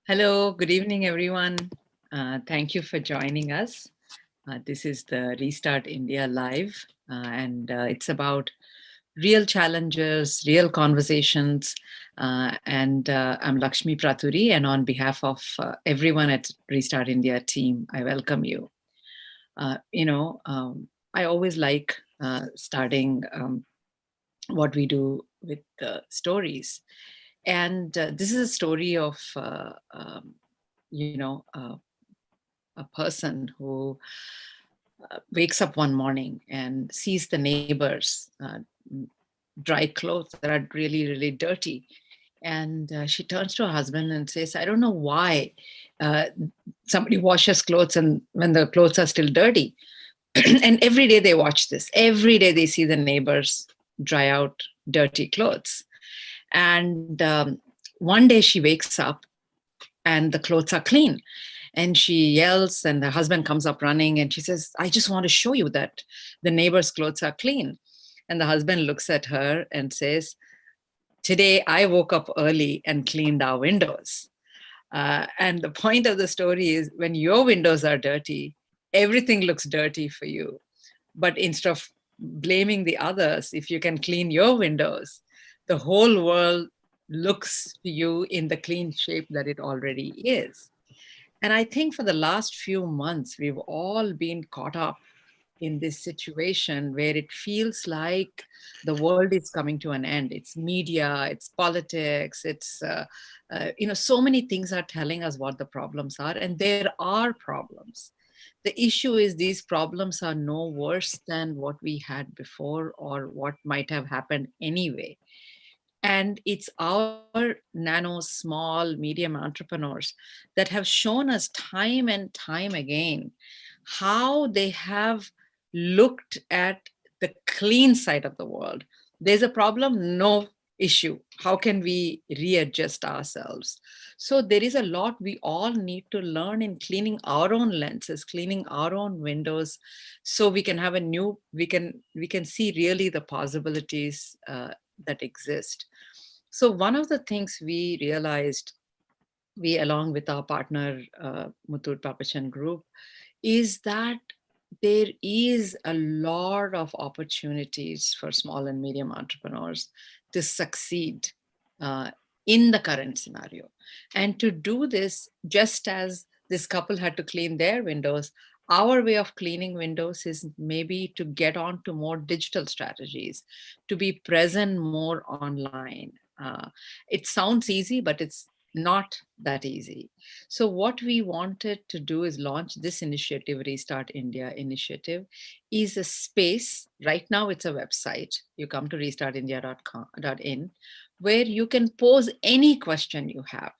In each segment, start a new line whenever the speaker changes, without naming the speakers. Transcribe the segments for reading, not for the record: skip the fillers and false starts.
Hello, good evening, everyone. Thank you for joining us. This is the Restart India Live, and it's about real challenges, real conversations. I'm Lakshmi Praturi, and on behalf of everyone at Restart India team, I welcome you. I always like starting what we do with stories. And this is a story of, a person who wakes up one morning and sees the neighbors dry clothes that are really, really dirty. And she turns to her husband and says, I don't know why uh, somebody washes clothes and when the clothes are still dirty. And every day they watch this. Every day they see the neighbors dry out dirty clothes. And one day she wakes up and the clothes are clean. And she yells, and the husband comes up running, and she says, I just want to show you that the neighbor's clothes are clean. And the husband looks at her and says, today I woke up early and cleaned our windows. And the point of the story is when your windows are dirty, everything looks dirty for you. But instead of blaming the others, if you can clean your windows, the whole world looks to you in the clean shape that it already is. And I think for the last few months, we've all been caught up in this situation where it feels like the world is coming to an end. It's media, it's politics, so many things are telling us what the problems are, and there are problems. The issue is these problems are no worse than what we had before or what might have happened anyway. And it's our nano, small, medium entrepreneurs that have shown us time and time again how they have looked at the clean side of the world. There's a problem, no issue. How can we readjust ourselves? So there is a lot we all need to learn in cleaning our own lenses, cleaning our own windows, so we can have we can see really the possibilities that exist. So one of the things we realized, we along with our partner Muthoot Papachan Group, is that there is a lot of opportunities for small and medium entrepreneurs to succeed uh, in the current scenario. And to do this, just as this couple had to clean their windows, our way of cleaning windows is maybe to get on to more digital strategies, to be present more online. It sounds easy, but it's not that easy. So what we wanted to do is launch this initiative, Restart India initiative, is a space. Right now it's a website. You come to restartindia.in, where you can pose any question you have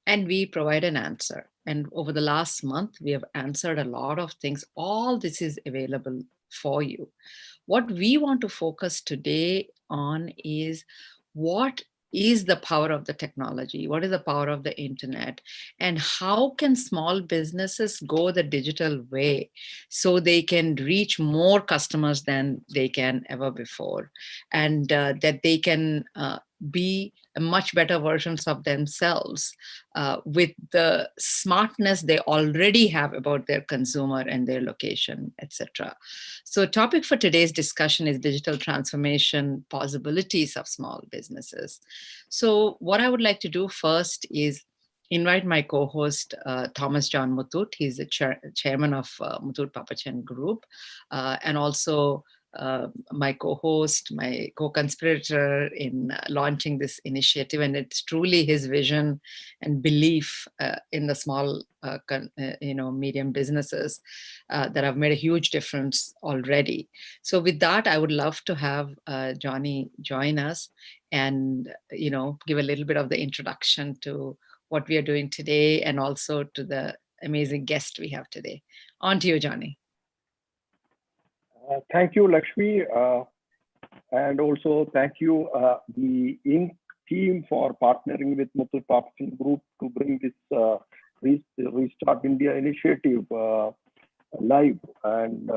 and we provide an answer. And over the last month, we have answered a lot of things. All this is available for you. What we want to focus today on is what is the power of the technology? What is the power of the internet? And how can small businesses go the digital way so they can reach more customers than they can ever before? And that they can be much better versions of themselves with the smartness they already have about their consumer and their location, etc. So topic for today's discussion is digital transformation possibilities of small businesses. So what I would like to do first is invite my co-host, Thomas John Muthoot. He's the chairman of Muthoot Papachan Group, and also my co-host, my co-conspirator in launching this initiative. And it's truly his vision and belief in the small, medium businesses that have made a huge difference already. So with that, I would love to have Johnny join us and, give a little bit of the introduction to what we are doing today and also to the amazing guest we have today. On to you, Johnny.
Thank you, Lakshmi, and also thank you, the Inc. team, for partnering with Muthoot Papachan Group to bring this Restart India initiative live. And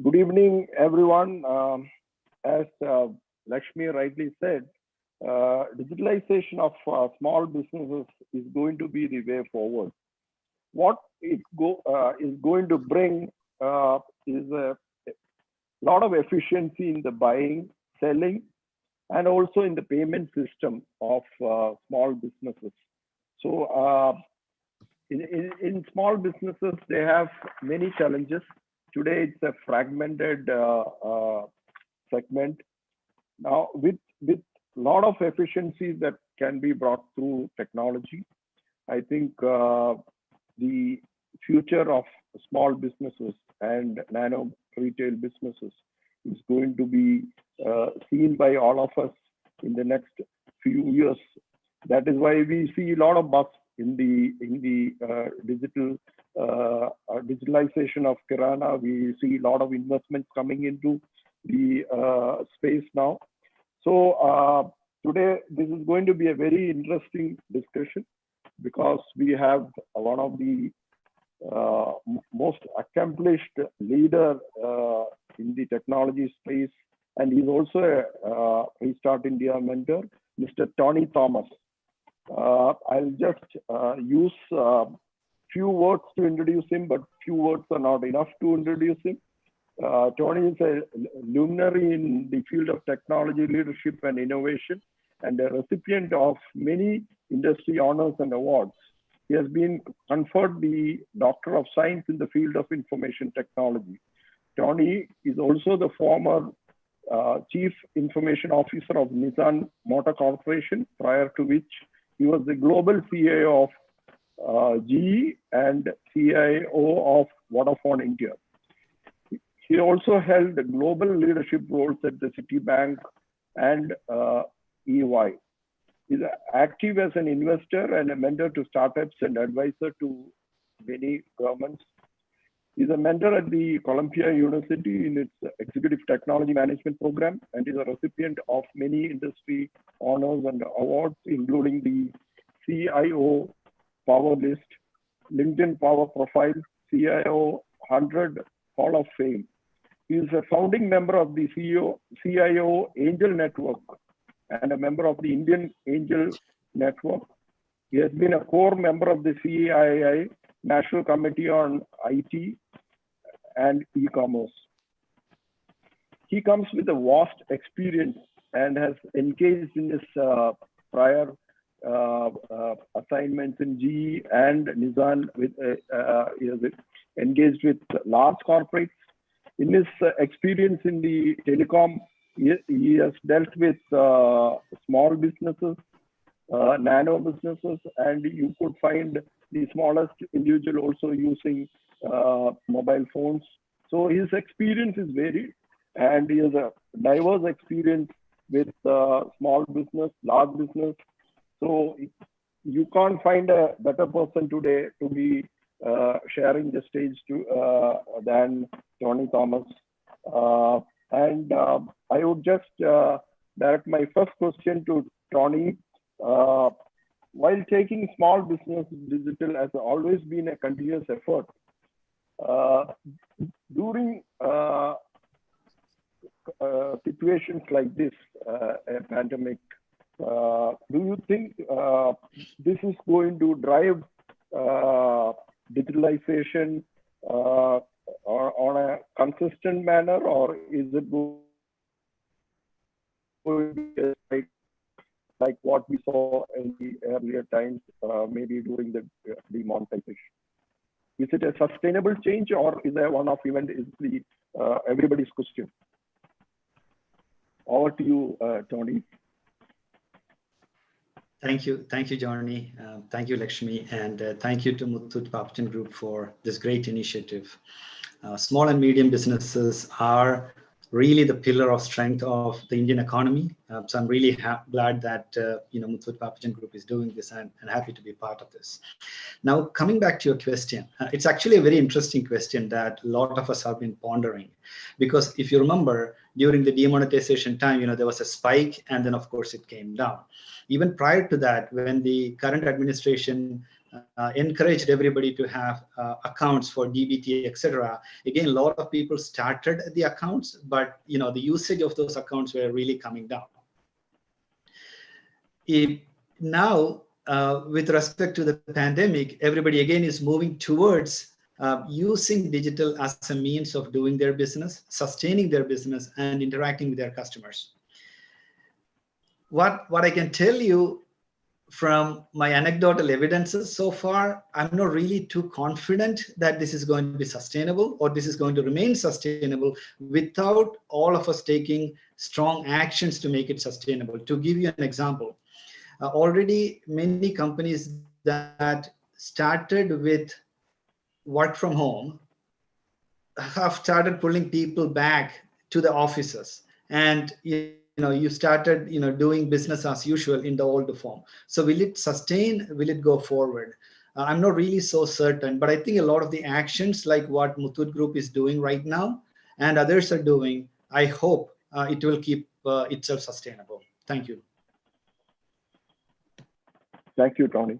good evening, everyone. As Lakshmi rightly said, digitalization of small businesses is going to be the way forward. What it is going to bring is a lot of efficiency in the buying, selling, and also in the payment system of small businesses. So in small businesses, they have many challenges. Today, it's a fragmented segment. Now, with a lot of efficiencies that can be brought through technology, I think the future of small businesses and nano retail businesses is going to be seen by all of us in the next few years. That is why we see a lot of buzz in the digitalization of Kirana. We see a lot of investments coming into the space now. So today, this is going to be a very interesting discussion because we have one of the most accomplished leader in the technology space, and he's also a Restart India mentor, Mr. Tony Thomas. I'll just use few words to introduce him, but few words are not enough to introduce him. Tony is a luminary in the field of technology, leadership, and innovation, and a recipient of many industry honors and awards. He has been conferred the Doctor of Science in the field of information technology. Tony is also the former Chief Information Officer of Nissan Motor Corporation, prior to which he was the global CIO of GE and CIO of Vodafone India. He also held global leadership roles at the Citibank and EY. He's active as an investor and a mentor to startups and advisor to many governments. He's a mentor at the Columbia University in its Executive Technology Management program, and is a recipient of many industry honors and awards, including the CIO Power List, LinkedIn Power Profile, CIO 100 Hall of Fame. He is a founding member of the CIO Angel Network and a member of the Indian Angel Network. He has been a core member of the CII, National Committee on IT and E-commerce. He comes with a vast experience and has engaged in his prior assignments in GE and Nissan. He has engaged with large corporates. In his experience in the telecom, he has dealt with small businesses, nano businesses, and you could find the smallest individual also using mobile phones. So his experience is varied, and he has a diverse experience with small business, large business. So you can't find a better person today to be sharing the stage than Tony Thomas. And I would just direct my first question to Tony. While taking small business digital has always been a continuous effort, during situations like this, a pandemic, do you think this is going to drive digitalization on a consistent manner, or is it going to be like what we saw in the earlier times, maybe during the demonetization? Is it a sustainable change, or is there a one-off event? Is the everybody's question. Over to you, Tony.
Thank you, Johnny. Thank you, Lakshmi, and thank you to Muthoot Papajan Group for this great initiative. Small and medium businesses are really the pillar of strength of the Indian economy. So I'm really glad that Muthoot Papajan Group is doing this, and happy to be part of this. Now, coming back to your question, it's actually a very interesting question that a lot of us have been pondering, because if you remember, during the demonetization time, there was a spike, and then of course it came down. Even prior to that, when the current administration encouraged everybody to have accounts for DBT, etc. Again, a lot of people started the accounts, but the usage of those accounts were really coming down. now, with respect to the pandemic, everybody again is moving towards using digital as a means of doing their business, sustaining their business, and interacting with their customers. What I can tell you from my anecdotal evidences so far, I'm not really too confident that this is going to be sustainable or this is going to remain sustainable without all of us taking strong actions to make it sustainable. To give you an example, already many companies that started with work from home have started pulling people back to the offices, and you started doing business as usual in the old form. So will it sustain? Will it go forward? I'm not really so certain, but I think a lot of the actions like what Muthoot Group is doing right now and others are doing, I hope it will keep itself sustainable. Thank you.
Thank you, Tony.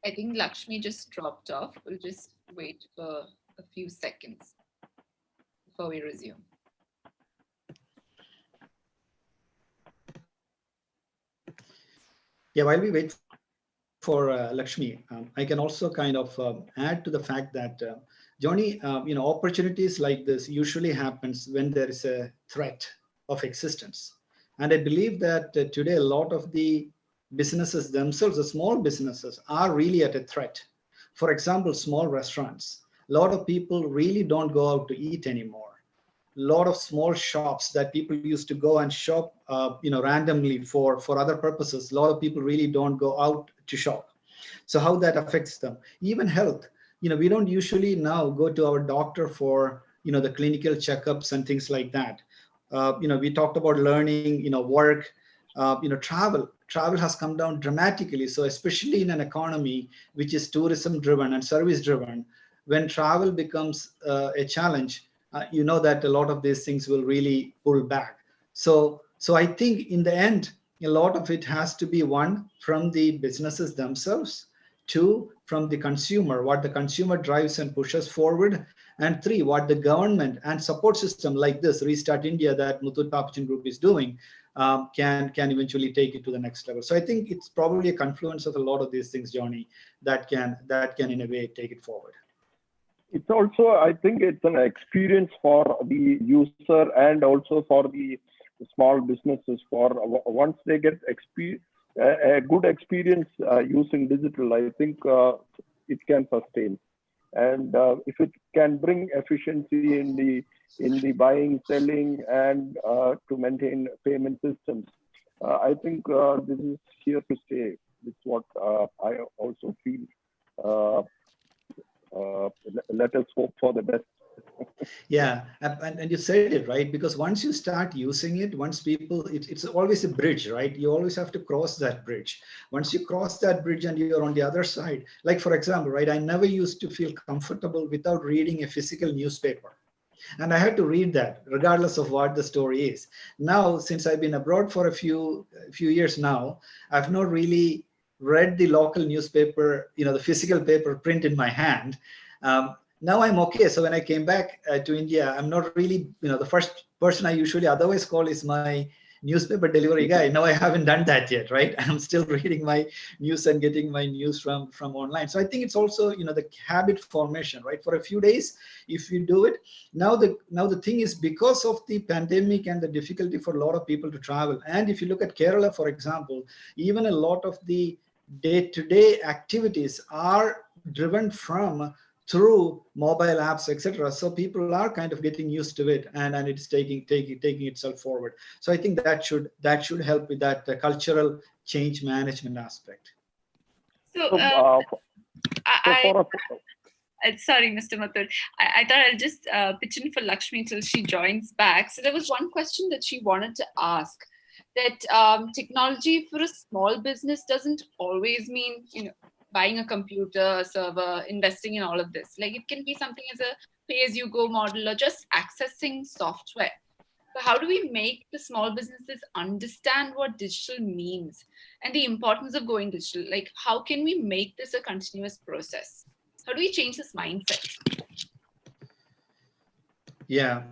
I think Lakshmi just dropped off. We'll just wait for a few seconds before we resume.
Yeah, while we wait for Lakshmi, I can also kind of add to the fact that Johnny, opportunities like this usually happens when there is a threat of existence. And I believe that today a lot of the businesses themselves, the small businesses, are really at a threat. For example, small restaurants. A lot of people really don't go out to eat anymore. A lot of small shops that people used to go and shop, randomly for other purposes. A lot of people really don't go out to shop. So how that affects them? Even health. We don't usually now go to our doctor for the clinical checkups and things like that. We talked about learning, work, travel has come down dramatically. So especially in an economy which is tourism driven and service driven, when travel becomes a challenge, that a lot of these things will really pull back. So I think in the end, a lot of it has to be, one, from the businesses themselves, two, from the consumer, what the consumer drives and pushes forward, and three, what the government and support system like this Restart India that Muthoot Papachan Group is doing can eventually take it to the next level. So I think it's probably a confluence of a lot of these things, Johnny, that can in a way take it forward.
It's also, I think it's an experience for the user and also for the small businesses. For once they get a good experience using digital, I think it can sustain. And if it can bring efficiency in the buying, selling, and to maintain payment systems, I think this is here to stay. It's what I also feel. Let us hope for the best.
Yeah, and you said it right, because once you start using it, once people, it's always a bridge, right? You always have to cross that bridge. Once you cross that bridge and you're on the other side, like for example, right, I never used to feel comfortable without reading a physical newspaper. And I had to read that regardless of what the story is. Now, since I've been abroad for a few years now, I've not really read the local newspaper, the physical paper print in my hand. Now I'm okay. So when I came back to India, I'm not really, the first person I usually otherwise call is my newspaper delivery guy. Now I haven't done that yet, right? I'm still reading my news and getting my news from online. So I think it's also, the habit formation, right? For a few days, if you do it. Now the thing is, because of the pandemic and the difficulty for a lot of people to travel, and if you look at Kerala, for example, even a lot of the day-to-day activities are driven through mobile apps, etc. So people are kind of getting used to it, and it's taking itself forward. So I think that should help with that cultural change management aspect.
So, sorry, Mr. Muthoot. I thought I'll just pitch in for Lakshmi till she joins back. So there was one question that she wanted to ask, that technology for a small business doesn't always mean, buying a computer, a server, investing in all of this. Like, it can be something as a pay-as-you-go model or just accessing software. So how do we make the small businesses understand what digital means and the importance of going digital? Like, how can we make this a continuous process? How do we change this mindset?
Yeah,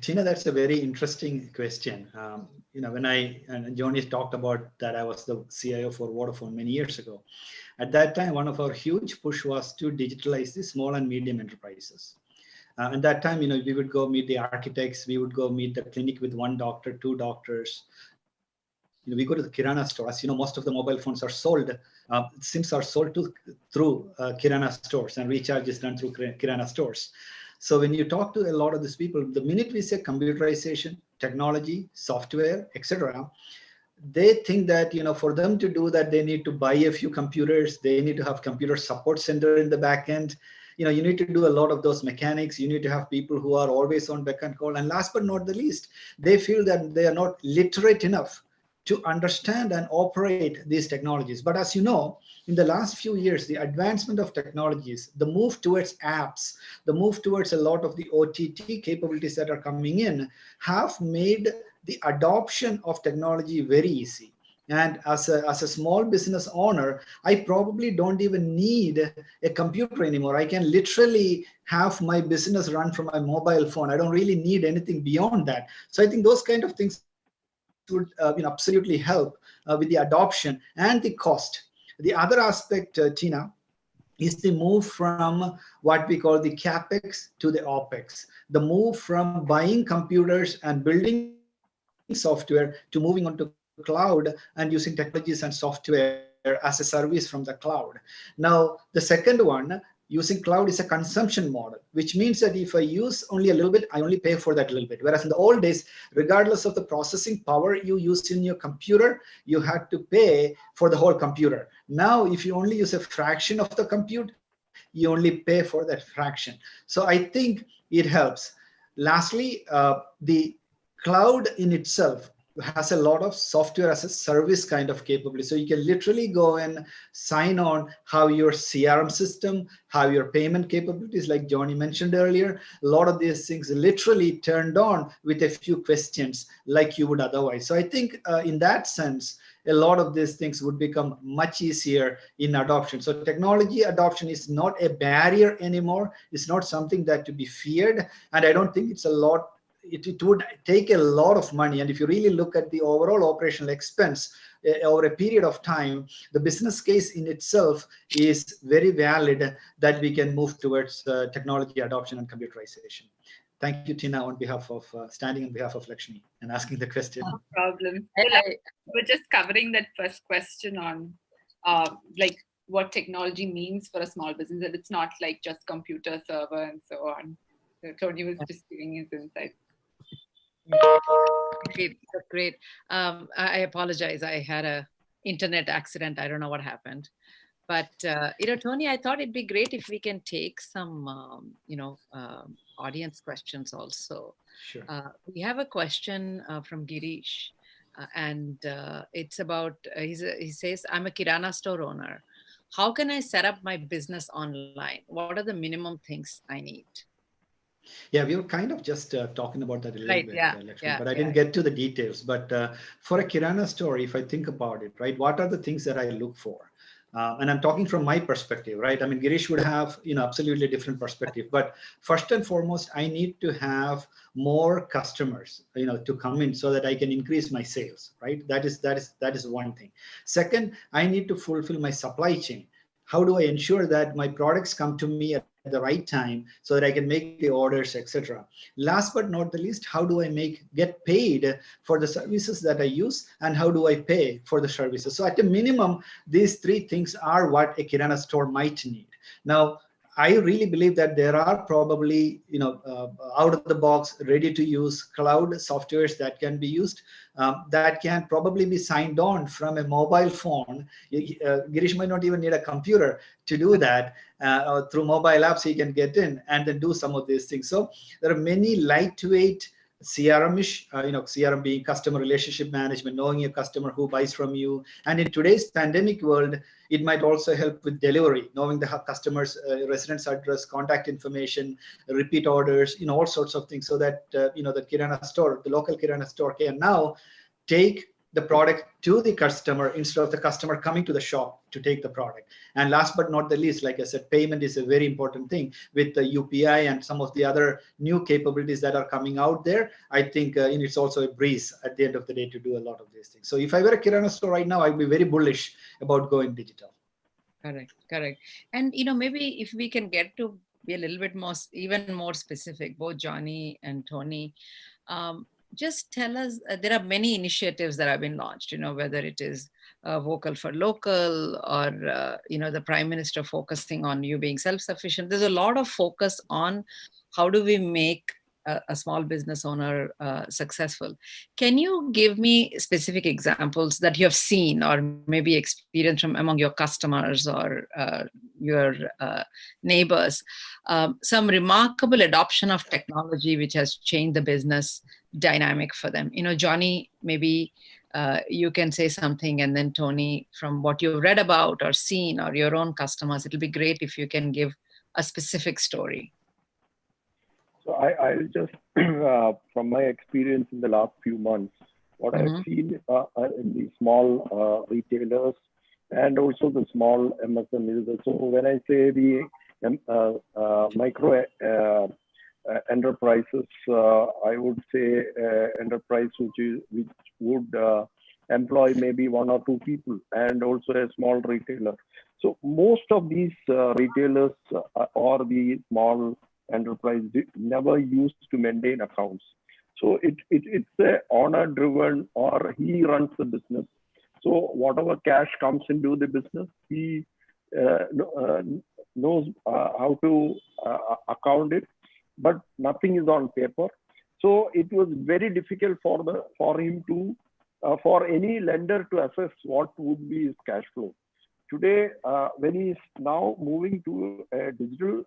Tina, that's a very interesting question. When and Johnny talked about that, I was the CIO for Vodafone many years ago. At that time, one of our huge push was to digitalize the small and medium enterprises. And that time, we would go meet the architects, we would go meet the clinic with one doctor, two doctors. We go to the Kirana store. As you know, most of the mobile phones are sold. SIMs are sold through Kirana stores, and recharge is done through Kirana stores. So when you talk to a lot of these people, the minute we say computerization, technology, software, etc., they think that for them to do that, they need to buy a few computers, they need to have computer support center in the back end. You need to do a lot of those mechanics, you need to have people who are always on beck and call, and last but not the least, they feel that they are not literate enough to understand and operate these technologies. But as you know, in the last few years, the advancement of technologies, the move towards apps, the move towards a lot of the OTT capabilities that are coming in have made the adoption of technology very easy. And as a small business owner, I probably don't even need a computer anymore. I can literally have my business run from my mobile phone. I don't really need anything beyond that. So I think those kind of things would absolutely help with the adoption and the cost. The other aspect, Tina, is the move from what we call the capex to the opex, the move from buying computers and building software to moving on to cloud and using technologies and software as a service from the cloud. Now, the second one, using cloud is a consumption model, which means that if I use only a little bit, I only pay for that little bit. Whereas in the old days, regardless of the processing power you use in your computer, you had to pay for the whole computer. Now, if you only use a fraction of the compute, you only pay for that fraction. So I think it helps. Lastly, the cloud in itself has a lot of software as a service kind of capability. So you can literally go and sign on how your CRM system, how your payment capabilities, like Johnny mentioned earlier, a lot of these things literally turned on with a few questions like you would otherwise. So I think in that sense, a lot of these things would become much easier in adoption. So technology adoption is not a barrier anymore. It's not something that to be feared. And I don't think it's a lot. It would take a lot of money. And if you really look at the overall operational expense over a period of time, the business case in itself is very valid that we can move towards technology adoption and computerization. Thank you, Tina, on behalf of standing on behalf of Lakshmi and asking the question.
No problem. We're just covering that first question on like what technology means for a small business. And it's not like just computer, server, and so on. So Tony was just giving his insights.
Great, great. I apologize. I had a internet accident. I don't know what happened. But, Tony, I thought it'd be great if we can take some, audience questions also.
Sure.
We have a question from Girish, and it's about, he says, I'm a Kirana store owner. How can I set up my business online? What are the minimum things I need?
Yeah, we were kind of just talking about that a little bit,
yeah,
but I didn't get to the details. But for a Kirana store, if I think about it, right, what are the things that I look for? And I'm talking from my perspective, right? I mean, Girish would have, absolutely different perspective. But first and foremost, I need to have more customers, to come in so that I can increase my sales, right? That is one thing. Second, I need to fulfill my supply chain. How do I ensure that my products come to me at the right time so that I can make the orders, etc. Last but not the least, how do I get paid for the services that I use, and how do I pay for the services? So at a minimum, these three things are what a Kirana store might need. Now, I really believe that there are probably, out of the box, ready to use cloud softwares that can be used, that can probably be signed on from a mobile phone. Girish might not even need a computer to do that. Through mobile apps, he can get in and then do some of these things. So there are many lightweight CRM-ish, CRM being customer relationship management, knowing a customer who buys from you. And in today's pandemic world, it might also help with delivery, knowing the customer's residence address, contact information, repeat orders, all sorts of things, so that the Kirana store, the local Kirana store, can now take the product to the customer instead of the customer coming to the shop to take the product. And last but not the least, like I said, payment is a very important thing with the UPI and some of the other new capabilities that are coming out there. I think it's also a breeze at the end of the day to do a lot of these things. So if I were a Kirana store right now, I'd be very bullish about going digital.
Correct. And maybe if we can get to be a little bit more, even more specific, both Johnny and Tony, just tell us, there are many initiatives that have been launched, whether it is vocal for local or, the Prime Minister focusing on you being self-sufficient. There's a lot of focus on how do we make a small business owner successful. Can you give me specific examples that you have seen or maybe experienced from among your customers or your neighbors? Some remarkable adoption of technology which has changed the business dynamic for them. Johnny, maybe you can say something, and then Tony, from what you've read about or seen or your own customers, it'll be great if you can give a specific story.
So I'll just, from my experience in the last few months, what I've seen in the small retailers and also the small MSMEs. So when I say the micro enterprises, I would say enterprise which would employ maybe 1 or 2 people, and also a small retailer. So most of these retailers or the small enterprise never used to maintain accounts. So it's a owner driven, or he runs the business. So whatever cash comes into the business, he knows how to account it, but nothing is on paper. So it was very difficult for him to for any lender to assess what would be his cash flow. Today, when he's now moving to a digital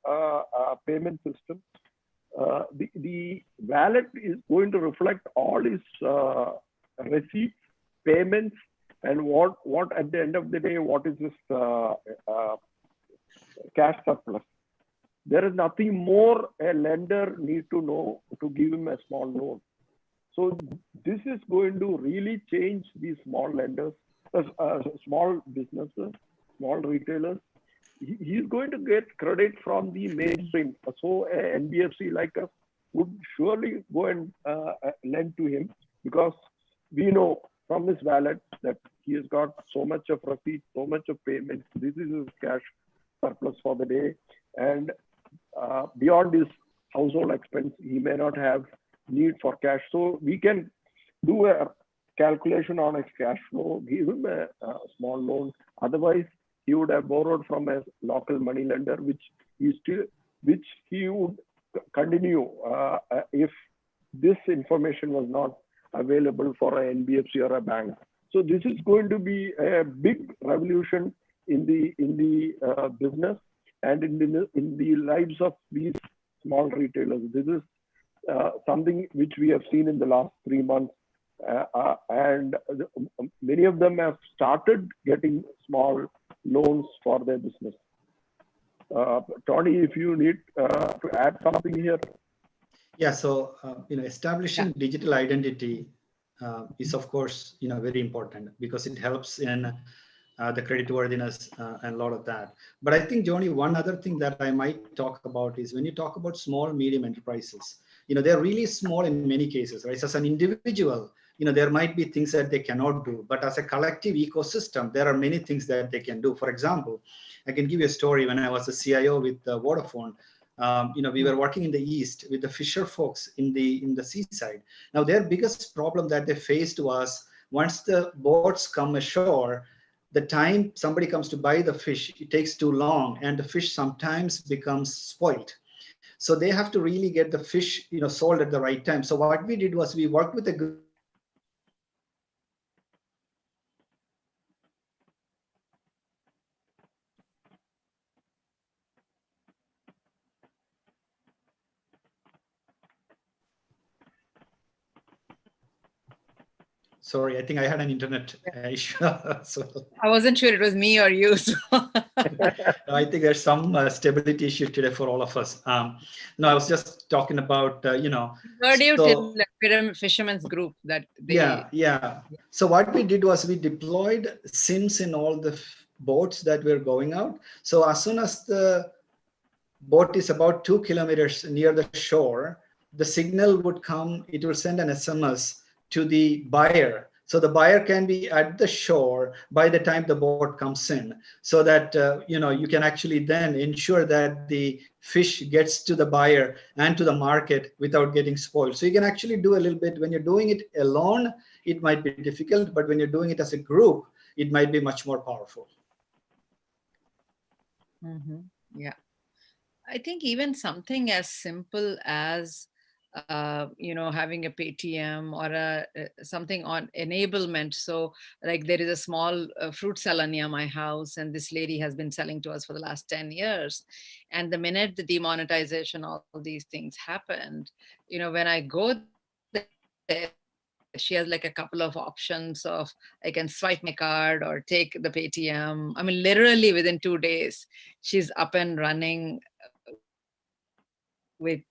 payment system, the wallet is going to reflect all his receipts, payments, and what at the end of the day, what is his cash surplus. There is nothing more a lender need to know to give him a small loan. So this is going to really change these small lenders, small businesses, small retailers. He's going to get credit from the mainstream. So an NBFC like us would surely go and lend to him, because we know from his wallet that he has got so much of receipt, so much of payment. This is his cash surplus for the day. And beyond his household expense, he may not have need for cash. So we can do a calculation on his cash flow, give him a small loan. Otherwise, he would have borrowed from a local money lender, which he would continue if this information was not available for an NBFC or a bank. So this is going to be a big revolution in the business and in the lives of these small retailers. This is something which we have seen in the last 3 months, and many of them have started getting small loans for their business. Tony, if you need to add something here.
Yeah, so establishing digital identity is of course very important, because it helps in the creditworthiness and a lot of that. But I think, Johnny, one other thing that I might talk about is when you talk about small, medium enterprises, they're really small in many cases, right? So as an individual, there might be things that they cannot do, but as a collective ecosystem, there are many things that they can do. For example, I can give you a story. When I was a CIO with Vodafone, we were working in the East with the fisher folks in the seaside. Now, their biggest problem that they faced was, once the boats come ashore, the time somebody comes to buy the fish, it takes too long, and the fish sometimes becomes spoiled. So they have to really get the fish, sold at the right time. So what we did was we worked with a Sorry, I think I had an internet issue. So
I wasn't sure it was me or you. So.
I think there's some stability issue today for all of us. No, I was just talking about,
Heard you
so,
till the fishermen's group that they.
Yeah. So what we did was we deployed SIMs in all the boats that were going out. So as soon as the boat is about 2 kilometers near the shore, the signal would come, it will send an SMS to the buyer. So the buyer can be at the shore by the time the boat comes in, so that you can actually then ensure that the fish gets to the buyer and to the market without getting spoiled. So you can actually do a little bit. When you're doing it alone, it might be difficult, but when you're doing it as a group, it might be much more powerful.
Yeah. I think even something as simple as having a Paytm or something on enablement. So like there is a small fruit seller near my house, and this lady has been selling to us for the last 10 years. And the minute the demonetization, all these things happened, when I go there, she has like a couple of options of I can swipe my card or take the Paytm. I mean, literally within 2 days, she's up and running with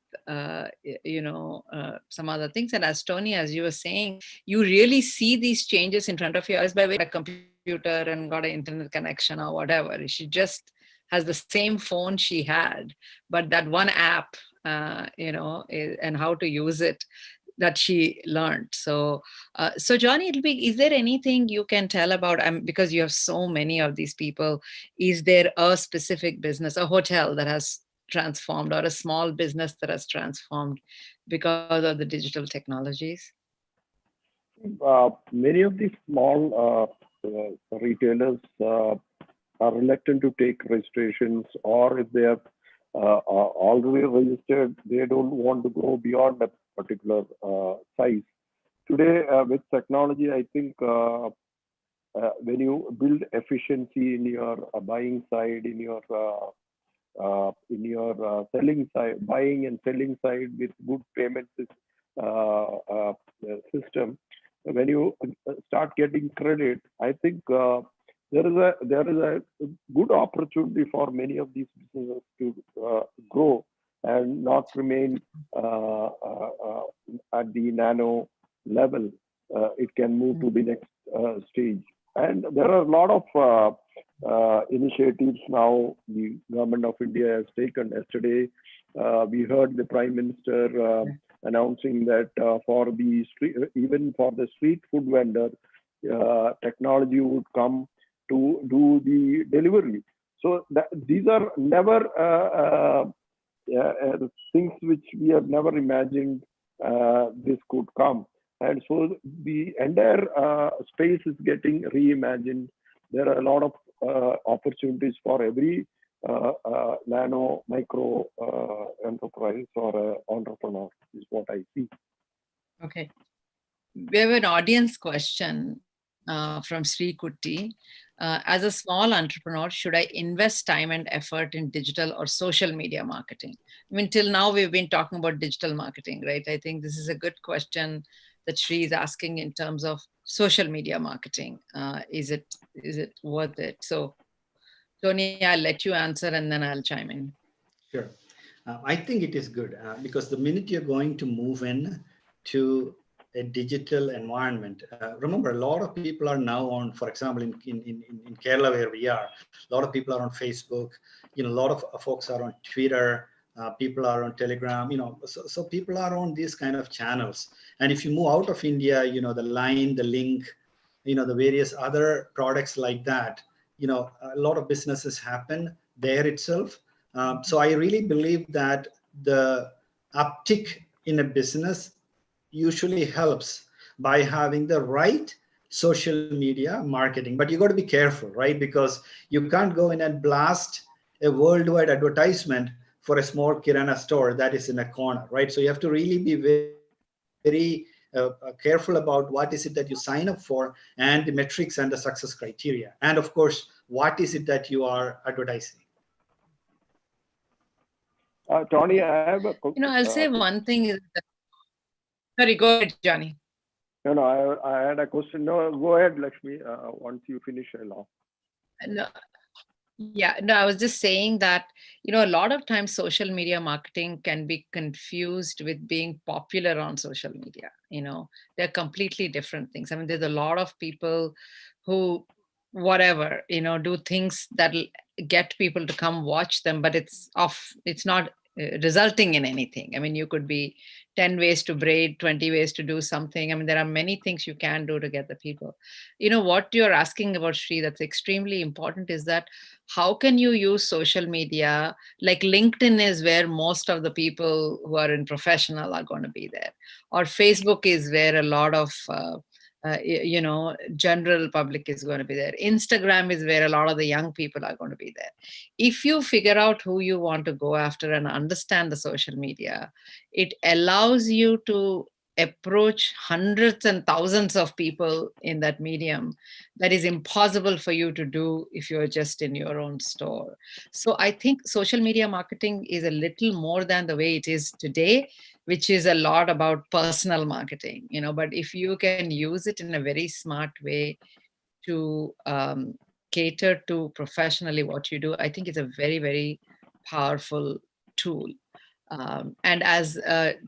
some other things. And as Tony, as you were saying, you really see these changes in front of your eyes by way of a computer and got an internet connection or whatever. She just has the same phone she had, but that one app, and how to use it, that she learned. So Johnny, is there anything you can tell about, because you have so many of these people, is there a specific business, a hotel that has transformed, or a small business that has transformed because of the digital technologies?
Many of the small retailers are reluctant to take registrations, or if they are already registered, they don't want to go beyond a particular size. Today, with technology, I think when you build efficiency in your buying side, in your selling side, buying and selling side with good payment system, when you start getting credit, I think there is a good opportunity for many of these businesses to grow and not remain at the nano level. It can move to the next stage. And there are a lot of initiatives now the government of India has taken. Yesterday, we heard the Prime Minister announcing that for the street, even for the street food vendor, technology would come to do the delivery. So these are never things which we have never imagined this could come. And so the entire space is getting reimagined. There are a lot of opportunities for every nano, micro enterprise or entrepreneur, is what I see.
Okay. We have an audience question from Sri Kutti. As a small entrepreneur, should I invest time and effort in digital or social media marketing? I mean, till now we've been talking about digital marketing, right? I think this is a good question that Sri is asking in terms of social media marketing. Is it worth it? So, Tony, I'll let you answer and then I'll chime in.
Sure. I think it is good because the minute you're going to move in to a digital environment, remember a lot of people are now on, for example, in Kerala where we are, a lot of people are on Facebook, a lot of folks are on Twitter, people are on Telegram, so people are on these kind of channels. And if you move out of India, the Line, the Link, the various other products like that, a lot of businesses happen there itself. So I really believe that the uptick in a business usually helps by having the right social media marketing. But you got to be careful, right? Because you can't go in and blast a worldwide advertisement for a small kirana store that is in a corner, right? So you have to really be very careful about what is it that you sign up for and the metrics and the success criteria. And of course, what is it that you are advertising?
Tony, I have a
I'll say one thing is that, sorry, go ahead, Johnny.
No, no, I had a question. No, go ahead, Lakshmi. Once you finish, I'll ask.
No, yeah, no, I was just saying that, a lot of times social media marketing can be confused with being popular on social media. They're completely different things. I mean, there's a lot of people who, whatever, do things that'll get people to come watch them, but it's not resulting in anything. I mean, you could be 10 ways to braid, 20 ways to do something. I mean, there are many things you can do to get the people. What you're asking about, Sri, that's extremely important is that how can you use social media? Like LinkedIn is where most of the people who are in professional are going to be there, or Facebook is where a lot of general public is going to be there. Instagram is where a lot of the young people are going to be there. If you figure out who you want to go after and understand the social media, it allows you to approach hundreds and thousands of people in that medium that is impossible for you to do if you're just in your own store. So I think social media marketing is a little more than the way it is today, which is a lot about personal marketing, but if you can use it in a very smart way to cater to professionally what you do, I think it's a very, very powerful tool. And as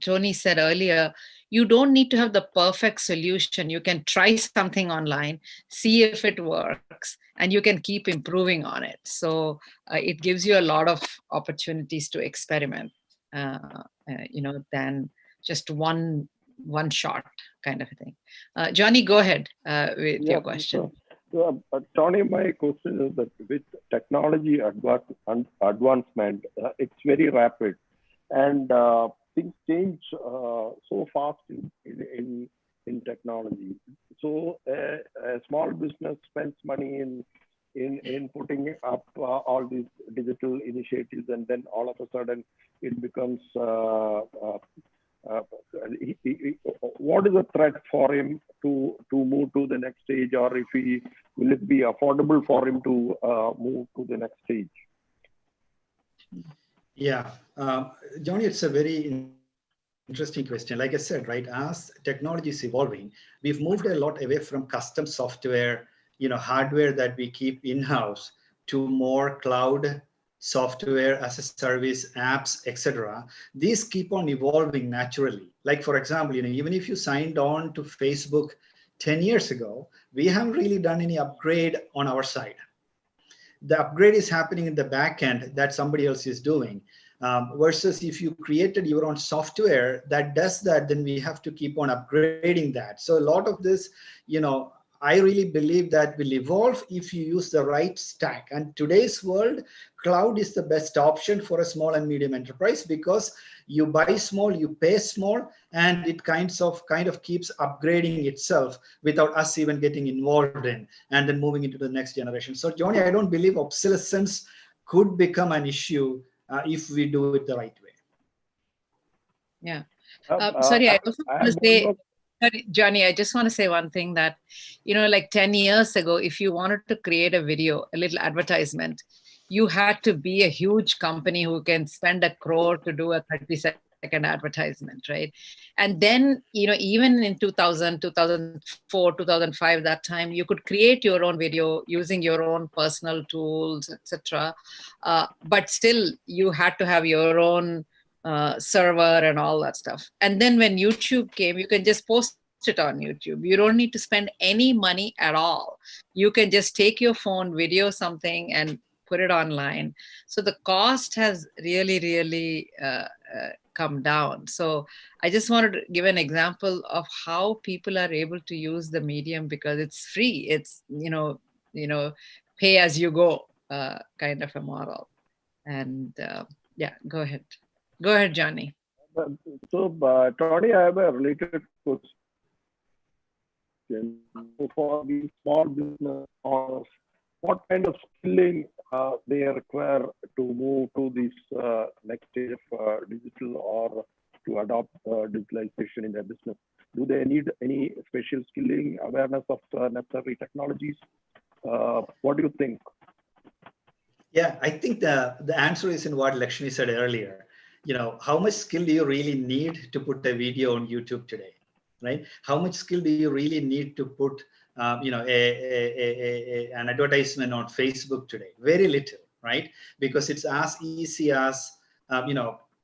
Tony said earlier, you don't need to have the perfect solution. You can try something online, see if it works, and you can keep improving on it. So it gives you a lot of opportunities to experiment, than just one shot kind of a thing. Johnny, go ahead with your question.
Tony, my question is that with technology advancement, it's very rapid, and things change so fast in technology. So a small business spends money in putting up all these digital initiatives, and then all of a sudden it becomes what is the threat for him to move to the next stage, or if will it be affordable for him to move to the next stage?
Yeah, Johnny, it's a very interesting question. Like I said, right, as technology is evolving, we've moved a lot away from custom software, hardware that we keep in-house, to more cloud software as a service, apps, etc. These keep on evolving naturally. Like, for example, even if you signed on to Facebook 10 years ago, we haven't really done any upgrade on our side. The upgrade is happening in the back end that somebody else is doing. Versus if you created your own software that does that, then we have to keep on upgrading that. So a lot of this, I really believe that will evolve if you use the right stack. And today's world, cloud is the best option for a small and medium enterprise, because you buy small, you pay small, and it kind of keeps upgrading itself without us even getting involved in, and then moving into the next generation. So Johnny, I don't believe obsolescence could become an issue if we do it the right way.
Yeah. Sorry, I also want to say, Johnny, I just want to say one thing that, like 10 years ago, if you wanted to create a video, a little advertisement, you had to be a huge company who can spend $1 crore to do a 30-second advertisement, right? And then, even in 2000, 2004, 2005, that time, you could create your own video using your own personal tools, etc. But still, you had to have your own server and all that stuff. And then when YouTube came, you can just post it on YouTube. You don't need to spend any money at all. You can just take your phone, video something, and put it online. So the cost has really, really come down. So I just wanted to give an example of how people are able to use the medium because it's free. It's, pay as you go kind of a model. And yeah, go ahead. Go ahead, Johnny.
So, Tony, I have a related question. For the small business owners, what kind of skilling they require to move to this next stage of digital, or to adopt digitalization in their business? Do they need any special skilling, awareness of necessary technologies? What do you think?
Yeah, I think the answer is in what Lakshmi said earlier. How much skill do you really need to put a video on YouTube today? right? How much skill do you really need to put, an advertisement on Facebook today? Very little, right? Because it's as easy as,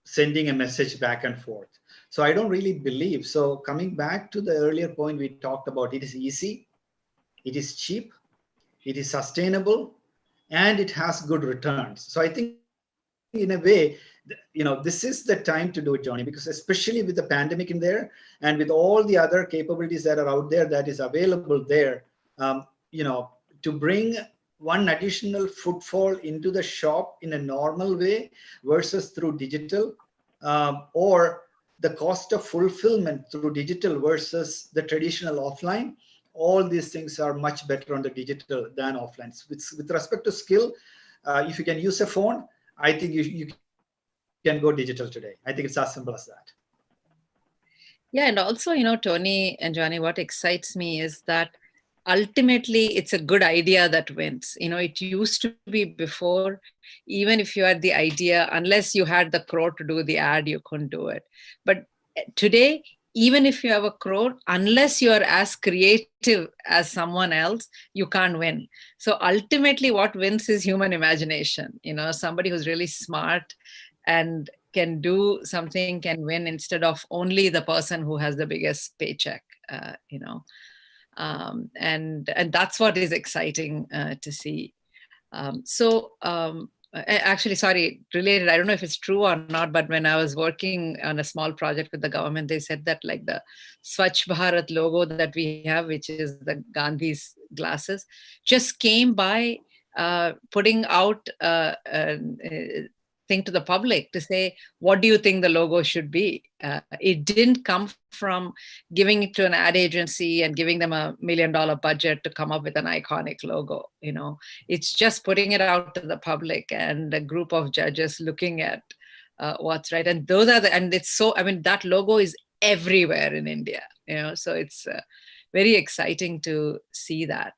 sending a message back and forth. So I don't really believe. So coming back to the earlier point we talked about, it is easy, it is cheap, it is sustainable, and it has good returns. So I think in a way, this is the time to do it, Johnny, because especially with the pandemic in there and with all the other capabilities that are out there that is available there, to bring one additional footfall into the shop in a normal way versus through digital, or the cost of fulfillment through digital versus the traditional offline, all these things are much better on the digital than offline. With respect to skill, if you can use a phone, I think you can go digital today. I think it's as simple as that.
Yeah, and also, Tony and Johnny, what excites me is that ultimately it's a good idea that wins. It used to be before, even if you had the idea, unless you had the crore to do the ad, you couldn't do it. But today, even if you have a crore, unless you are as creative as someone else, you can't win. So ultimately what wins is human imagination. Somebody who's really smart and can do something can win instead of only the person who has the biggest paycheck. And that's what is exciting to see. Actually, sorry, related, I don't know if it's true or not, but when I was working on a small project with the government, they said that like the Swachh Bharat logo that we have, which is the Gandhi's glasses, just came by putting out thing to the public to say, what do you think the logo should be? It didn't come from giving it to an ad agency and giving them $1 million budget to come up with an iconic logo. It's just putting it out to the public and a group of judges looking at what's right. And those are and it's so, that logo is everywhere in India, so it's very exciting to see that.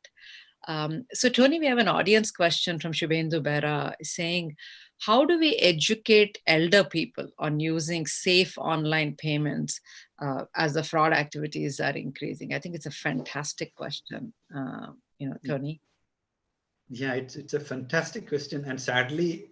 So Tony, we have an audience question from Shubhendu Bera saying, how do we educate elder people on using safe online payments as the fraud activities are increasing? I think it's a fantastic question, Tony.
Yeah, it's a fantastic question. And sadly,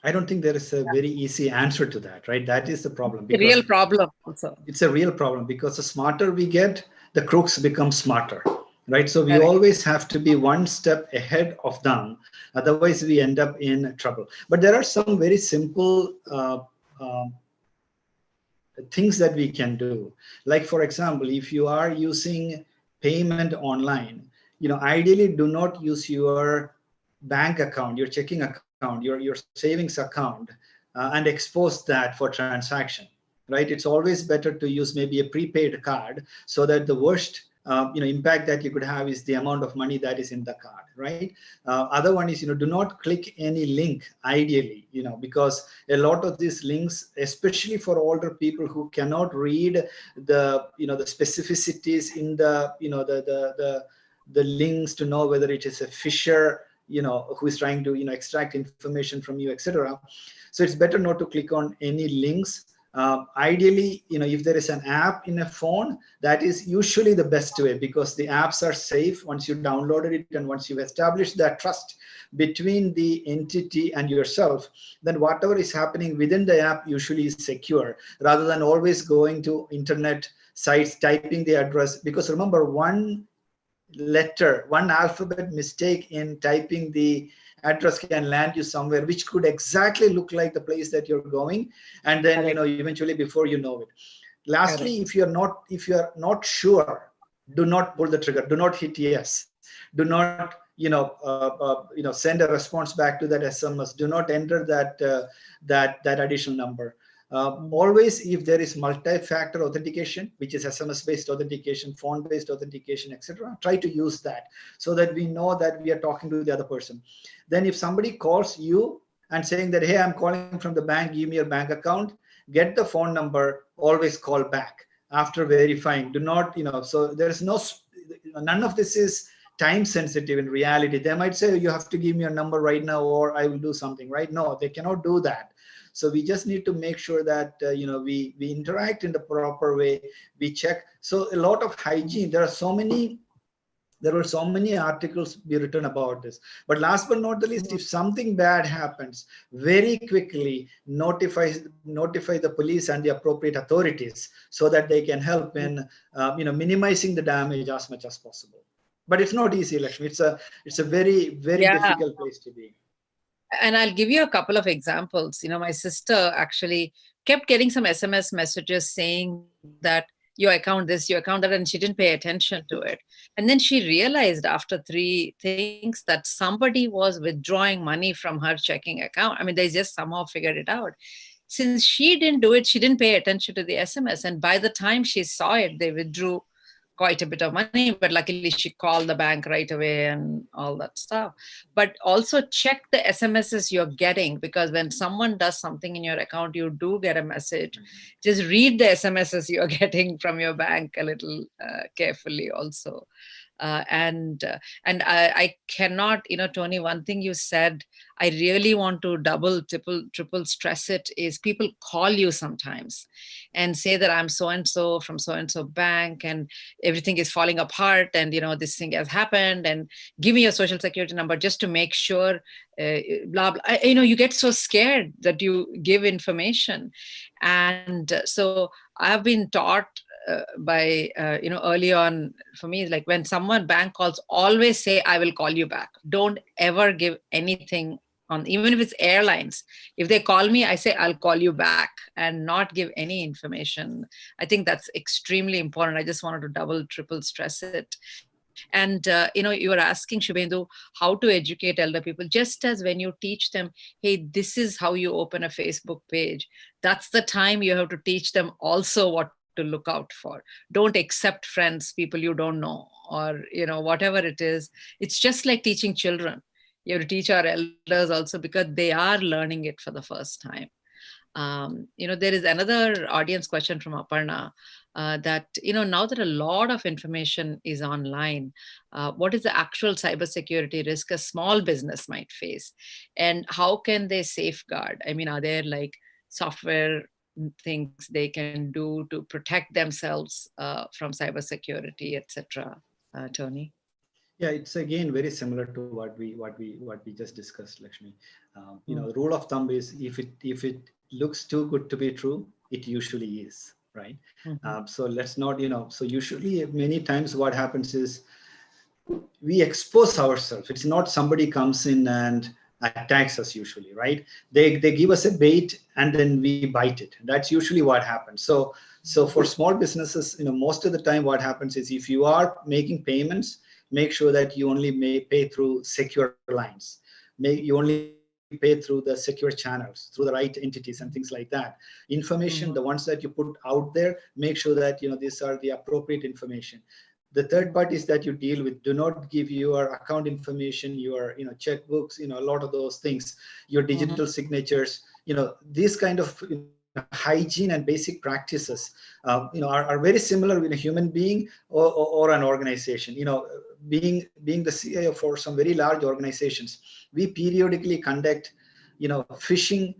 I don't think there is a very easy answer to that, right? That is the problem.
It's a real problem also.
It's a real problem because the smarter we get, the crooks become smarter, right? So we always have to be one step ahead of them. Otherwise, we end up in trouble. But there are some very simple things that we can do. Like, for example, if you are using payment online, ideally do not use your bank account, your checking account, your savings account, and expose that for transaction, right? It's always better to use maybe a prepaid card so that the worst impact that you could have is the amount of money that is in the card, right? Other one is, do not click any link, ideally, because a lot of these links, especially for older people who cannot read the specificities in the links to know whether it is a phisher, who is trying to, extract information from you, etc. So it's better not to click on any links. Ideally, if there is an app in a phone, that is usually the best way because the apps are safe once you downloaded it and once you've established that trust between the entity and yourself, then whatever is happening within the app usually is secure rather than always going to internet sites, typing the address. Because remember, one letter, one alphabet mistake in typing the address can land you somewhere which could exactly look like the place that you're going, and then eventually before you know it. Lastly, if you're not sure, do not pull the trigger, do not hit yes, do not send a response back to that SMS, do not enter that additional number. Always, if there is multi-factor authentication, which is SMS-based authentication, phone-based authentication, etc., try to use that so that we know that we are talking to the other person. Then if somebody calls you and saying that, hey, I'm calling from the bank, give me your bank account, get the phone number, always call back after verifying. Do not, so there is none of this is time sensitive in reality. They might say, you have to give me a number right now or I will do something, right? No, they cannot do that. So we just need to make sure that we interact in the proper way. We check. So a lot of hygiene. There were so many articles be written about this. But last but not the least, if something bad happens, very quickly notify the police and the appropriate authorities so that they can help in minimizing the damage as much as possible. But it's not easy, Lakshmi. It's a very, very difficult place to be.
And I'll give you a couple of examples. My sister actually kept getting some SMS messages saying that your account this, your account that, and she didn't pay attention to it. And then she realized after 3 things that somebody was withdrawing money from her checking account. I mean, they just somehow figured it out. Since she didn't do it, she didn't pay attention to the SMS. And by the time she saw it, they withdrew quite a bit of money, but luckily she called the bank right away and all that stuff. But also check the SMSs you're getting, because when someone does something in your account, you do get a message. Just read the SMSs you're getting from your bank a little carefully also. And I cannot, Tony, one thing you said, I really want to double, triple stress it, is people call you sometimes and say that I'm so-and-so from so-and-so bank and everything is falling apart and, this thing has happened and give me your social security number just to make sure, blah, blah. You get so scared that you give information. And so I've been taught by early on, for me, like when someone bank calls, always say, I will call you back. Don't ever give anything on, even if it's airlines. If they call me, I say, I'll call you back, and not give any information. I think that's extremely important. I just wanted to double, triple stress it. And, you were asking, Shubhendu, how to educate elder people, just as when you teach them, hey, this is how you open a Facebook page. That's the time you have to teach them also what to look out for. Don't accept friends, people you don't know, or, whatever it is. It's just like teaching children. You have to teach our elders also, because they are learning it for the first time. There is another audience question from Aparna that, now that a lot of information is online, what is the actual cybersecurity risk a small business might face? And how can they safeguard? I mean, are there like software things they can do to protect themselves from cybersecurity, etc.? Tony?
Yeah, it's again very similar to what we just discussed, Lakshmi. The rule of thumb is if it looks too good to be true, it usually is, right? So let's not, so usually many times what happens is we expose ourselves. It's not somebody comes in and attacks us usually, right? They give us a bait and then we bite it. That's usually what happens. So for small businesses, most of the time what happens is if you are making payments, make sure that you only may pay through secure lines. You only pay through the secure channels, through the right entities and things like that. Information, the ones that you put out there, make sure that these are the appropriate information. The third part is that you deal with, do not give your account information, your checkbooks, a lot of those things, your digital signatures, these kind of hygiene and basic practices are very similar with a human being or an organization. Being the CIO for some very large organizations, we periodically conduct phishing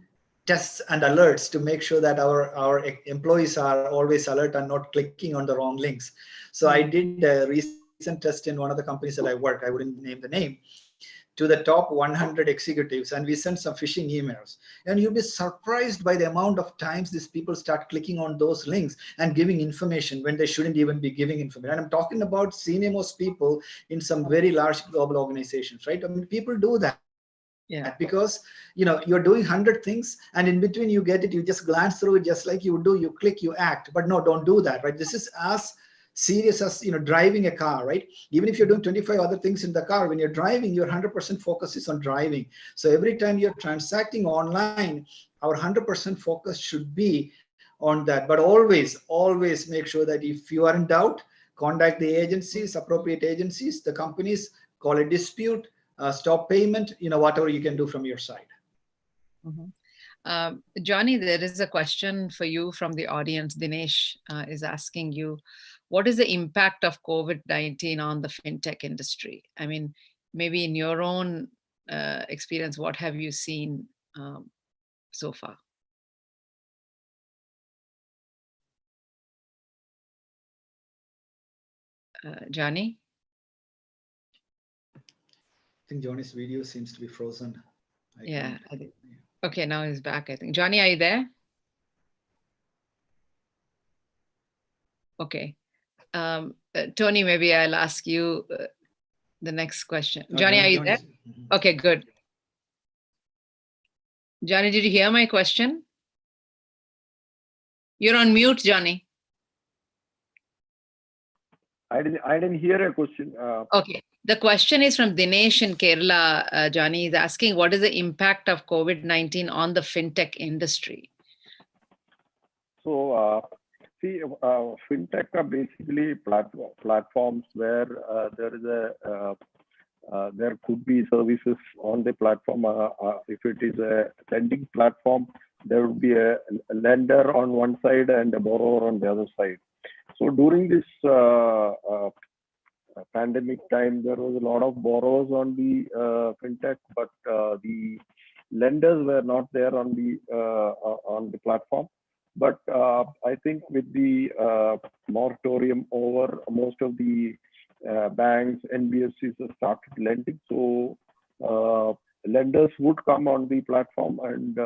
tests and alerts to make sure that our employees are always alert and not clicking on the wrong links. So I did a recent test in one of the companies that I work, I wouldn't name the name, to the top 100 executives, and we sent some phishing emails. And you'll be surprised by the amount of times these people start clicking on those links and giving information when they shouldn't even be giving information. And I'm talking about senior most people in some very large global organizations, right? I mean, people do that. Yeah. Because you're doing 100 things and in between you get it, you just glance through it just like you would do, you click, you act. But no, don't do that, right? This is as serious as driving a car, right? Even if you're doing 25 other things in the car, when you're driving, your 100% focus is on driving. So every time you're transacting online, our 100% focus should be on that. But always make sure that if you are in doubt, contact the agencies, appropriate agencies, the companies, call a dispute, stop payment, whatever you can do from your side.
Johnny, there is a question for you from the audience. Dinesh is asking you, what is the impact of COVID-19 on the fintech industry? I mean, maybe in your own experience, what have you seen so far? Johnny?
I think Johnny's video seems to be frozen.
Yeah. Okay, now he's back, I think. Johnny, are you there? Okay. Tony, maybe I'll ask you the next question. Johnny, are you there? Okay, good. Johnny, did you hear my question? You're on mute, Johnny.
I didn't hear a question.
Okay. The question is from Dinesh in Kerala. Johnny is asking, what is the impact of COVID-19 on the fintech industry?
So, see, fintech are basically platforms where there could be services on the platform. If it is a lending platform, there would be a lender on one side and a borrower on the other side. So during this pandemic time, there was a lot of borrowers on the fintech, but the lenders were not there on the platform. But I think with the moratorium over, most of the banks, NBFCs have started lending. So lenders would come on the platform and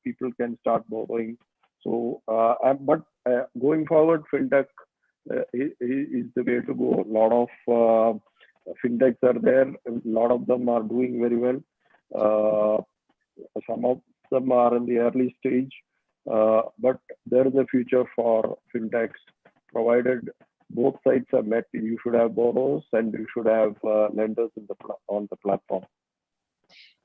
people can start borrowing. So, but going forward, fintech is the way to go. A lot of fintechs are there. A lot of them are doing very well. Some of them are in the early stage, but there is a future for fintechs, provided both sides are met. You should have borrowers and you should have lenders on the platform.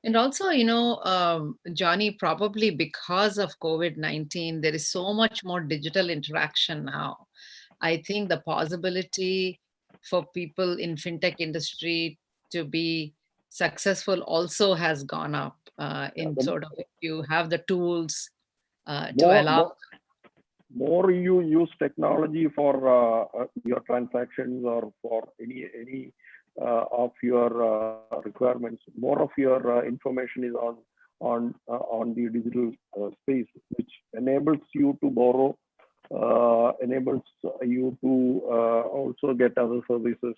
And also, you know, Johnny, probably because of COVID-19, there is so much more digital interaction now. I think the possibility for people in fintech industry to be successful also has gone up in sort of, if you have the tools to allow.
More you use technology for your transactions or for any of your requirements, more of your information is on the digital space, which enables you to borrow, enables you to also get other services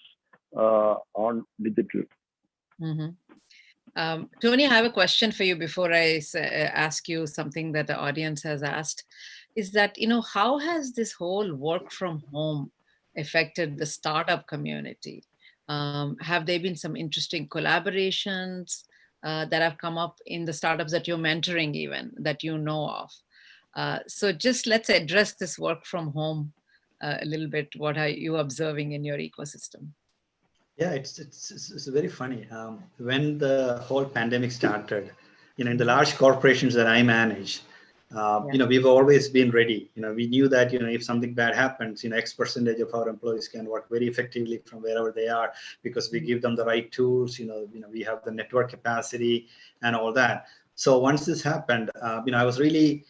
on digital.
Mm-hmm. Tony, I have a question for you before I ask you something that the audience has asked. Is that, you know, how has this whole work from home affected the startup community? Have there been some interesting collaborations that have come up in the startups that you're mentoring even, that you know of? So just let's address this work from home a little bit. What are you observing in your ecosystem?
Yeah, it's very funny. When the whole pandemic started, you know, in the large corporations that I manage, you know, we've always been ready. You know, we knew that, you know, if something bad happens, you know, X percentage of our employees can work very effectively from wherever they are because we give them the right tools. You know, we have the network capacity and all that. So once this happened, you know, I was really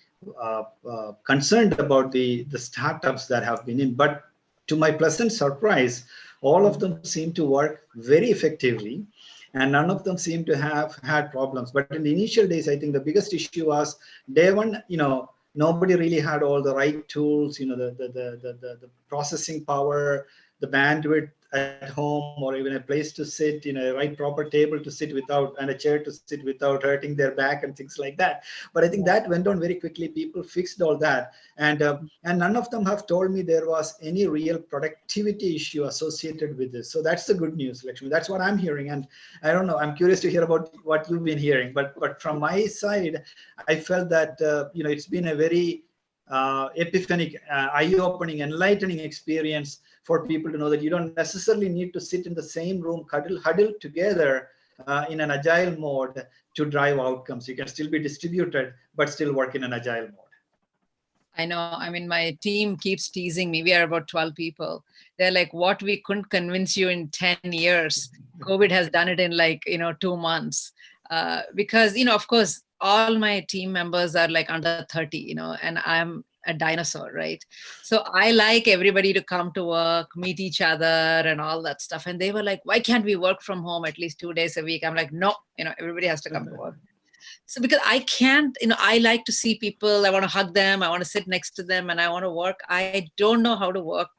concerned about the startups that have been in, but to my pleasant surprise, all of them seem to work very effectively and none of them seem to have had problems. But in the initial days, I think the biggest issue was day one, you know, nobody really had all the right tools, you know, the processing power, the bandwidth at home, or even a place to sit, you know, a right proper table to sit without and a chair to sit without hurting their back and things like that. But I think that went on very quickly. People fixed all that, and none of them have told me there was any real productivity issue associated with this. So that's the good news, Lakshmi. That's what I'm hearing, and I don't know. I'm curious to hear about what you've been hearing. But from my side, I felt that you know, it's been a very epiphanic, eye-opening, enlightening experience for people to know that you don't necessarily need to sit in the same room, huddled together in an agile mode to drive outcomes. You can still be distributed, but still work in an agile mode.
I know. I mean, my team keeps teasing me. We are about 12 people. They're like, what we couldn't convince you in 10 years, COVID has done it in like, you know, 2 months. Because, you know, of course, all my team members are like under 30, you know, and I'm a dinosaur, right? So I like everybody to come to work, meet each other and all that stuff. And they were like, why can't we work from home at least 2 days a week? I'm like, no, everybody has to come to work. So because I can't, I like to see people, I want to hug them, I want to sit next to them, and I want to work. I don't know how to work,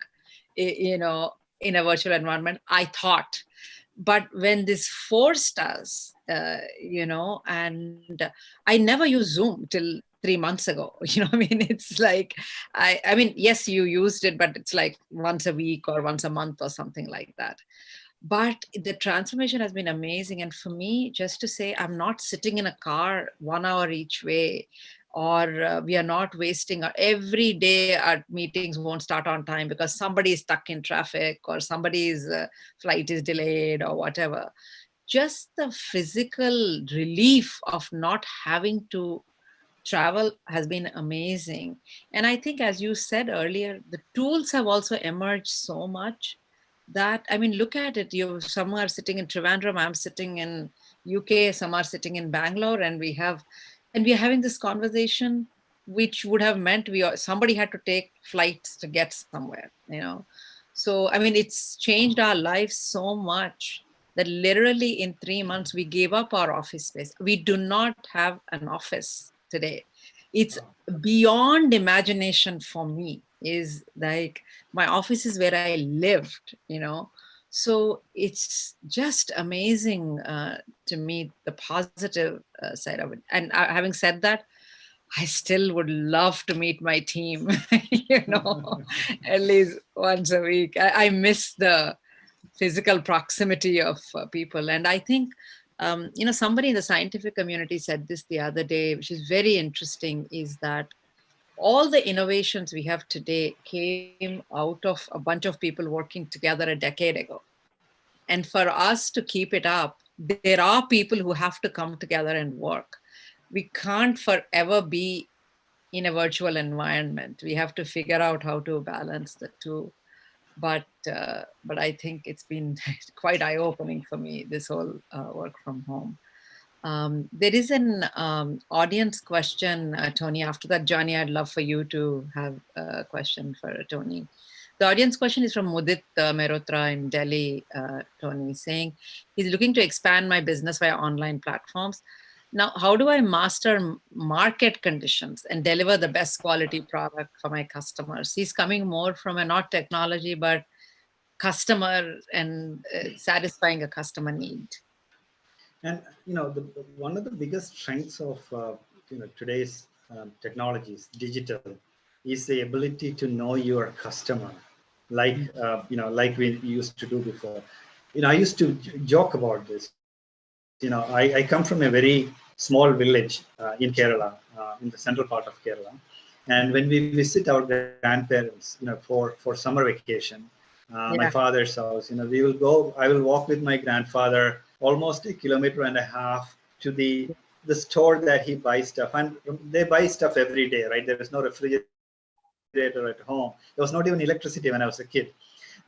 in a virtual environment, I thought. But when this forced us, and I never used Zoom till 3 months ago. I mean, it's like, I mean, yes, you used it, but it's like once a week or once a month or something like that. But the transformation has been amazing. And for me, just to say, I'm not sitting in a car 1 hour each way, or we are not wasting every day our meetings won't start on time because somebody is stuck in traffic or somebody's flight is delayed or whatever. Just the physical relief of not having to travel has been amazing. And I think, as you said earlier, the tools have also emerged so much that, I mean, look at it. Some are sitting in Trivandrum, I'm sitting in UK, some are sitting in Bangalore, and we are having this conversation, which would have meant somebody had to take flights to get somewhere. So I mean, it's changed our lives so much that literally in 3 months we gave up our office space. We do not have an office today. It's beyond imagination for me. Is like, my office is where I lived, so it's just amazing to me, the positive side of it. And having said that, I still would love to meet my team, at least once a week. I miss the physical proximity of people. And I think, somebody in the scientific community said this the other day, which is very interesting, is that all the innovations we have today came out of a bunch of people working together a decade ago. And for us to keep it up, there are people who have to come together and work. We can't forever be in a virtual environment. We have to figure out how to balance the two. But I think it's been quite eye-opening for me, this whole work from home. There is an audience question, Tony. After that, Johnny, I'd love for you to have a question for Tony. The audience question is from Mudit Mehrotra in Delhi, Tony, saying he's looking to expand my business via online platforms. Now, how do I master market conditions and deliver the best quality product for my customers? He's coming more from a not technology, but customer and satisfying a customer need.
And one of the biggest strengths of today's technologies, digital, is the ability to know your customer, like like we used to do before. I used to joke about this. I come from a very small village in Kerala, in the central part of Kerala, and when we visit our grandparents, for summer vacation, my father's house, we will go. I will walk with my grandfather almost 1.5 kilometers to the store that he buys stuff, and they buy stuff every day, right? There is no refrigerator at home. There was not even electricity when I was a kid.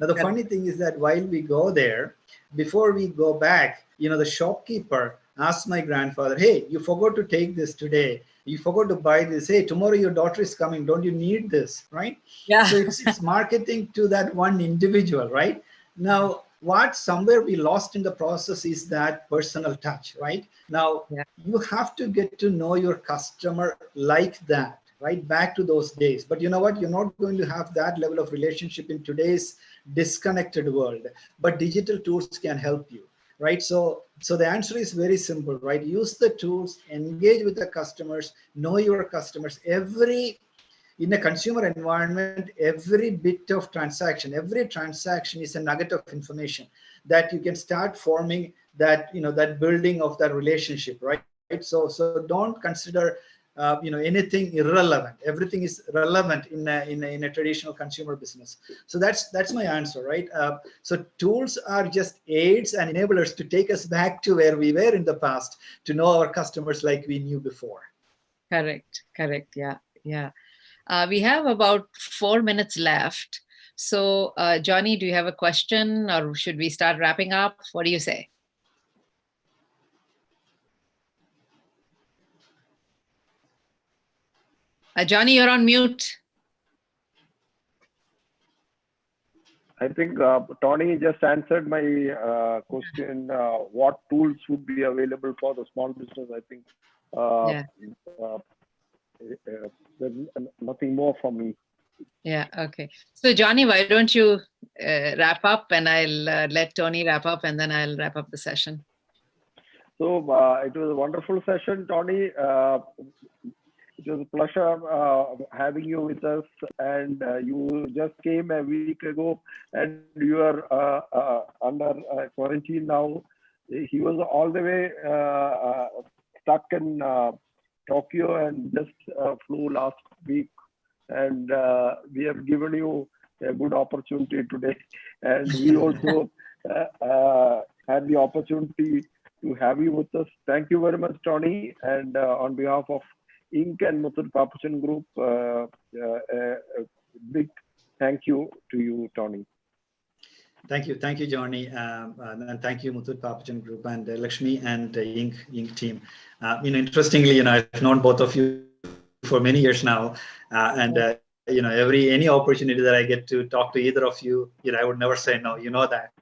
Now the funny thing is that while we go there, before we go back, the shopkeeper asked my grandfather, "Hey, you forgot to take this today. You forgot to buy this. Hey, tomorrow your daughter is coming. Don't you need this?" Right?
Yeah.
So it's marketing to that one individual, right? Now, what somewhere we lost in the process is that personal touch, right? Now, you have to get to know your customer like that, right? Back to those days. But you know what? You're not going to have that level of relationship in today's disconnected world. But digital tools can help you, right? So the answer is very simple, right? Use the tools, engage with the customers, know your customers. In a consumer environment, every bit of transaction, every transaction is a nugget of information that you can start forming that, that building of that relationship, right? So don't consider, anything irrelevant. Everything is relevant in a traditional consumer business. So that's my answer, right? So tools are just aids and enablers to take us back to where we were in the past, to know our customers like we knew before.
Correct. Yeah. We have about 4 minutes left. So, Johnny, do you have a question, or should we start wrapping up? What do you say? Johnny, you're on mute.
I think Tony just answered my question. What tools would be available for the small business? I think
Yeah.
there's nothing more from me.
Yeah. Okay. So Johnny, why don't you wrap up, and I'll let Tony wrap up, and then I'll wrap up the session.
So it was a wonderful session, Tony. It was a pleasure having you with us, and you just came a week ago, and you are under quarantine now. He was all the way stuck in Tokyo and just flew last week, and we have given you a good opportunity today, and we also had the opportunity to have you with us. Thank you very much, Tony, and on behalf of Inc. and Muthoot Papuchan Group, a big thank you to you, Tony.
Thank you, Johnny, and thank you, Muthoot Papuchan Group and Lakshmi and Inc. team. Interestingly, I've known both of you for many years now, and any opportunity that I get to talk to either of you, I would never say no. You know that.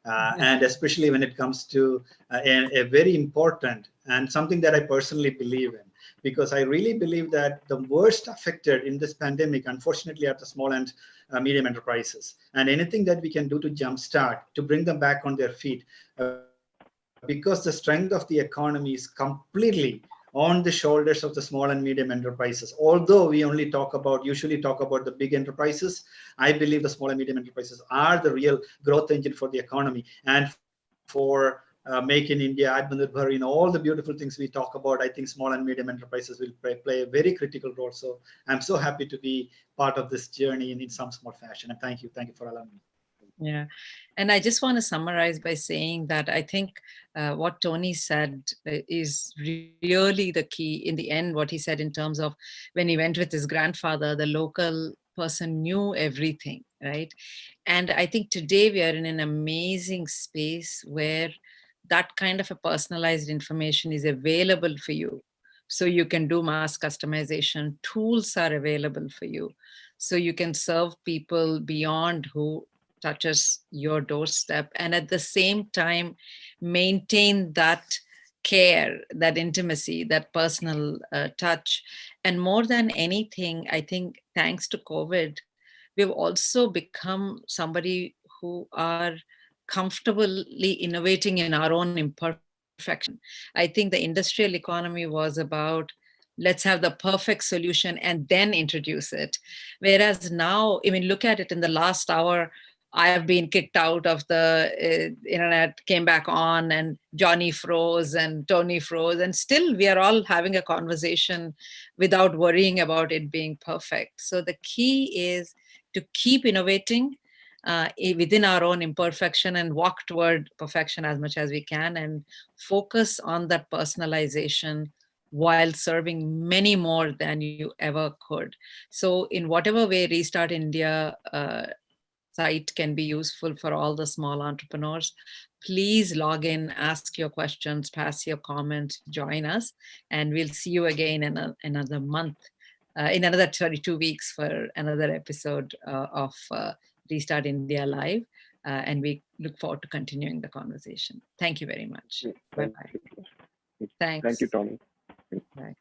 And especially when it comes to a very important and something that I personally believe in, because I really believe that the worst affected in this pandemic, unfortunately, are the small and medium enterprises. And anything that we can do to jumpstart, to bring them back on their feet, because the strength of the economy is completely on the shoulders of the small and medium enterprises. Although we usually talk about the big enterprises, I believe the small and medium enterprises are the real growth engine for the economy and for Make in India, Atmanirbhar, all the beautiful things we talk about. I think small and medium enterprises will play a very critical role. So I'm so happy to be part of this journey in some small fashion. And thank you for allowing me.
Yeah. And I just want to summarize by saying that I think what Tony said is really the key in the end, what he said in terms of when he went with his grandfather, the local person knew everything, right? And I think today we are in an amazing space where that kind of a personalized information is available for you. So you can do mass customization. Tools are available for you. So you can serve people beyond who touches your doorstep, and at the same time maintain that care, that intimacy, that personal touch. And more than anything, I think thanks to COVID, we've also become somebody who are comfortably innovating in our own imperfection. I think the industrial economy was about let's have the perfect solution and then introduce it. Whereas now, look at it in the last hour, I have been kicked out of the internet, came back on, and Johnny froze and Tony froze. And still we are all having a conversation without worrying about it being perfect. So the key is to keep innovating within our own imperfection and walk toward perfection as much as we can, and focus on that personalization while serving many more than you ever could. So in whatever way Restart India site can be useful for all the small entrepreneurs, please log in, ask your questions, pass your comments, join us, and we'll see you again in another month, in another 2 weeks for another episode of Restart India Live. And we look forward to continuing the conversation. Thank you very much. Bye-bye.
Thank
Thanks.
you, Tony.
Bye.